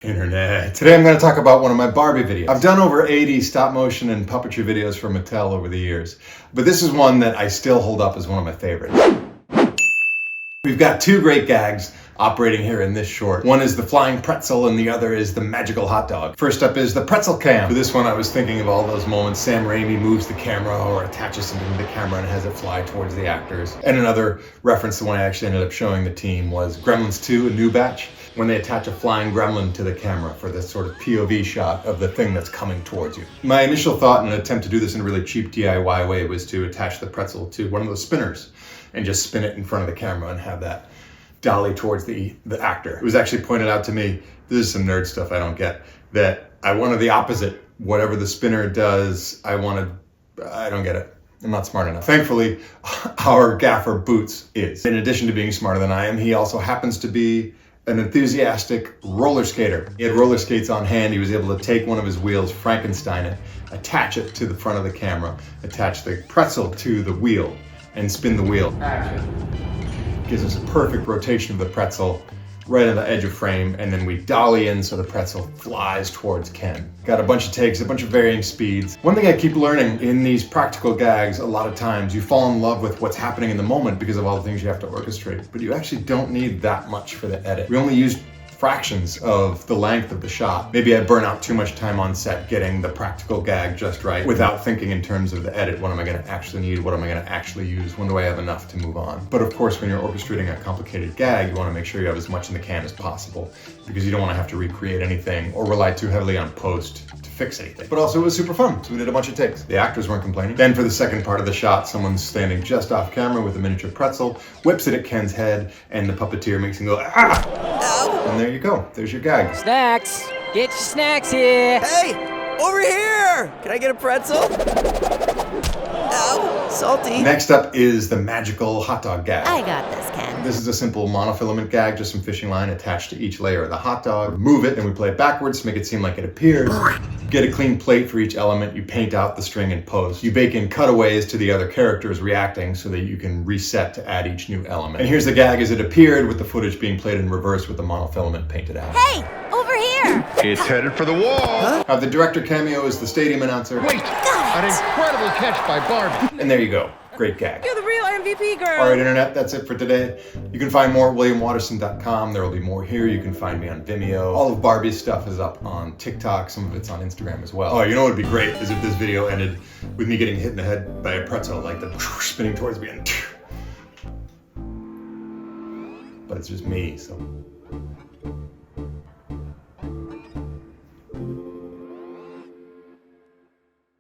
Internet. Today I'm going to talk about one of my Barbie videos. I've done over 80 stop motion and puppetry videos for Mattel over the years, but this is one that I still hold up as one of my favorites. We've got two great gags operating here in this short. One is the flying pretzel and the other is the magical hot dog. First up is the pretzel cam. For this one I was thinking of all those moments Sam Raimi moves the camera or attaches something to the camera and has it fly towards the actors. And another reference to one I actually ended up showing the team was Gremlins 2, A New Batch, when they attach a flying gremlin to the camera for this sort of POV shot of the thing that's coming towards you. My initial thought in an attempt to do this in a really cheap DIY way was to attach the pretzel to one of those spinners and just spin it in front of the camera and have that dolly towards the actor. It was actually pointed out to me, this is some nerd stuff I don't get, that I wanted the opposite. Whatever the spinner does, I don't get it. I'm not smart enough. Thankfully, our gaffer Boots is. In addition to being smarter than I am, he also happens to be an enthusiastic roller skater. He had roller skates on hand. He was able to take one of his wheels, Frankenstein it, attach it to the front of the camera, attach the pretzel to the wheel, and spin the wheel. Action. Gives us a perfect rotation of the pretzel right on the edge of frame, and then we dolly in so the pretzel flies towards Ken. Got a bunch of takes, a bunch of varying speeds. One thing I keep learning in these practical gags, a lot of times you fall in love with what's happening in the moment because of all the things you have to orchestrate, but you actually don't need that much for the edit. We only use fractions of the length of the shot. Maybe I burn out too much time on set getting the practical gag just right without thinking in terms of the edit. What am I going to actually need? What am I going to actually use? When do I have enough to move on? But of course, when you're orchestrating a complicated gag, you want to make sure you have as much in the can as possible because you don't want to have to recreate anything or rely too heavily on post to fix anything. But also it was super fun, so we did a bunch of takes. The actors weren't complaining. Then for the second part of the shot, someone's standing just off camera with a miniature pretzel, whips it at Ken's head, and the puppeteer makes him go, ah! And there you go. There's your gag. Snacks! Get your snacks here! Hey! Over here! Can I get a pretzel? Ow! Salty. Next up is the magical hot dog gag. I got this, Ken. This is a simple monofilament gag, just some fishing line attached to each layer of the hot dog. Move it, and we play it backwards to make it seem like it appeared. Get a clean plate for each element. You paint out the string in post. You bake in cutaways to the other characters reacting so that you can reset to add each new element. And here's the gag as it appeared, with the footage being played in reverse with the monofilament painted out. Hey, over here! It's headed for the wall. The director cameo is the stadium announcer. Wait, an incredible catch by Barbie. And there you go. Great gag. You're the real MVP, girl. All right, Internet, that's it for today. You can find more at WilliamWatterson.com. There will be more here. You can find me on Vimeo. All of Barbie's stuff is up on TikTok. Some of it's on Instagram as well. Oh, you know what would be great is if this video ended with me getting hit in the head by a pretzel, like the spinning towards me. But it's just me, so...